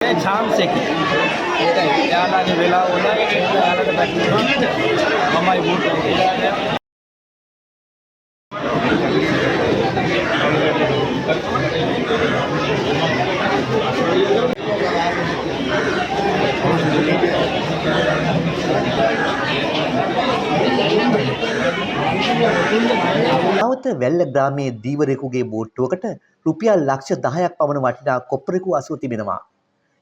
chance එකයි. ඒකයි. යාළුවාගේ වෙලාව උනායි යාළුවාට බැක්කුවා. මමයි බූට් එකේ. නවත වැල්ල ග්‍රාමයේ දීවරයෙකුගේ බෝට්ටුවකට රුපියල් ලක්ෂ 10ක් පමණ වටිනා කොප්පරෙකු අසුව තිබෙනවා.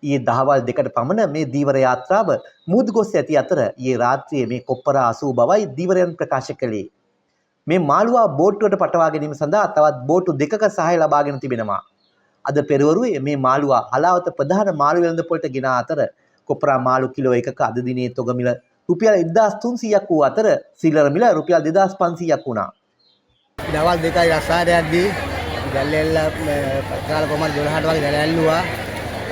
ඊයේ දහවල් 2ට පමණ මේ දීවර යාත්‍රාව මුහුදු ගොස් ඇති අතර ඊයේ රාත්‍රියේ මේ කොප්පර අසූ බවයි දීවරයන් ප්‍රකාශ කළේ. මේ මාළුවා බෝට්ටුවට පටවා ගැනීම සඳහා තවත් බෝට්ටු 2ක සහාය ලබාගෙන තිබෙනවා. අද පෙරවරුවේ මේ මාළුවා හලාවත ප්‍රධාන මාළු වෙළඳපොළට ගෙන අතර කොප්පරා මාළු කිලෝ එකක අද දිනේ තොග මිල රුපියල් 1300ක් වූ අතර සිල්ලර මිල රුපියල් 2500ක් වුණා. දවල් 2යි රස්සාරයක්දී දැල්ලෙල්ල පත්කාල කොමර 12ට වගේ දැල ඇල්ලුවා.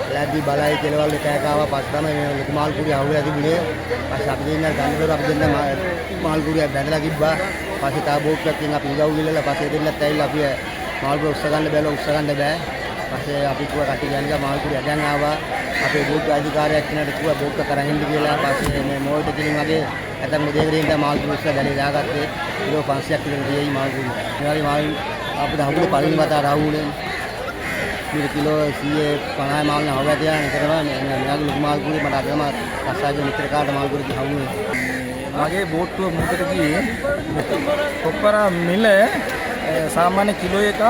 එලාදී බලයි කෙලවල් එකක් ආවා. පස්ස තමයි මේ ලොකු මාල් කුරිය අහුවෙලා තිබුණේ. පස්සේ අපි දෙන්න ගන්නදොර අපි දෙන්න මාල් කුරියක් බැඳලා තිබ්බා. පස්සේ තා බෝට්ටුවක් තියෙන අපි උදව් ගිහලා පස්සේ දෙන්නත් ඇවිල්ලා අපි මාල් කුරිය උස්ස ගන්න බැලුවා. උස්ස ගන්න බෑ. පස්සේ අපි කිව්වා කටි ගන්න මාල් කුරිය අදන් ආවා. අපේ බෝට්ටු අධිකාරියක් කෙනාට කිව්වා බෝට්ටු කරන් ඉන්න කියලා. පස්සේ මේ මෝල්ට කිලින් වගේ නැත්නම් මේ දෙකරින්ද මාල් කුරිය උස්ස දැලේ දාගත්තේ. කිලෝ 500ක් විතර දෙයි මාල් කුරිය. ඒ වගේ මාල් අපිට හවුලේ පළවෙනි වතාවට ආවුනේ. මේ කිලෝ 150 මාල් නහව ඇතියා නිතරම මෙයාගේ ලොකු මාල් කුරිය මට අදම රස්සාවේ මිත්‍ර කාට මාල් කුරිය හවුනේ. මගේ බෝට්ටුව මුහුදට ගියේ කොප්පරා මිල සාමාන්‍ය කිලෝ එකක්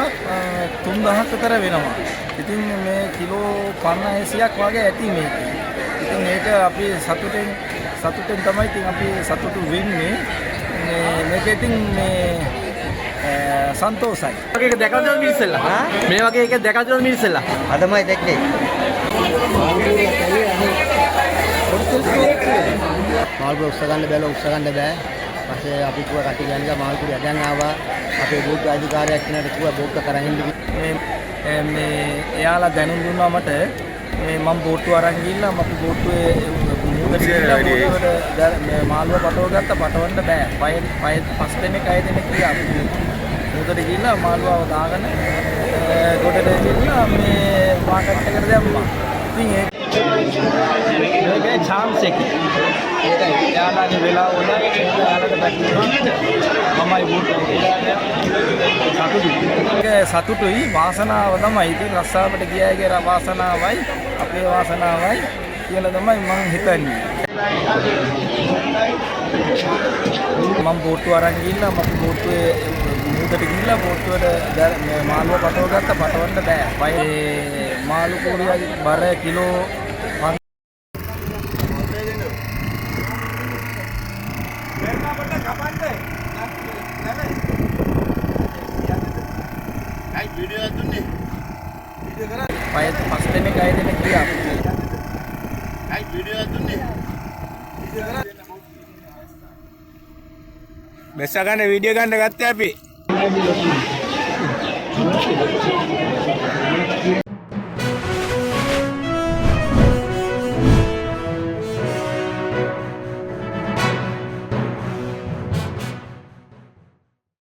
3000ක් විතර වෙනවා. ඉතින් මේ කිලෝ 50-100ක් වගේ ඇති මේක. ඉතින් මේක අපි සතුටෙන් තමයි ඉතින් අපි සතුටු වෙන්නේ. මේක ඉතින් මේ සන්තෝෂයි. වගේ එක දැකලා තියෙනවද මිනිස්සුලා? මේ වගේ එක දැකලා තියෙනවද මිනිස්සුලා? අදමයි දැක්කේ. මාල් කුරිය උස්ස ගන්න බැලුවා උස්ස ගන්න බෑ. පස්සේ අපි කිව්වා කටි ගන්න මාල් කුරිය අදන් ආවා. අපේ බෝට්ටු අධිකාරියක් කෙනාට කිව්වා බෝට්ටු කරන් ඉන්න මේ එයාලා දැනුම් දුන්නා මට මේ මම බෝට්ටුව අරන් ගිහිල්ලා අපි බෝට්ටුවේ මේ මාළුව පටව ගත්තා. පටවන්න බෑ. පස් දෙනෙක් 6 දෙනෙක් ගියා. මුහුදට ගිහිල්ලා මාළුවව දාගෙන ගොඩට ගිහිල්ලා මේ මාකට් එකට දැම්මා. ඉතින් ඒකේ chance එකයි. ඒකයි. යාළුවාගේ වෙලාව උනායි යාළුවාට බැක්කුවා. මමයි බූට් එකේ. සතුටුයි වාසනාව තමයි. ඉතින් රස්සාවට ගියාගේ වාසනාවයි අපේ වාසනාවයි කියලා තමයි මම හිතන්නේ. මම බෝට්ටුව අරන් ගිහිල්ලා අපි බෝට්ටුවේ මුහුදට ගිහිල්ලා බෝට්ටුවට මාළුව පටව ගත්තා. පටවන්න බෑ. මාළු කුරියගේ බර කිලෝ වීඩියෝ දුන්නේ. පස් දෙනෙක් 6 දෙනෙක් ගියා. වීඩියෝ දුන්නේ. බෙස්ස ගන්න වීඩියෝ ගන්න ගත්තේ අපි.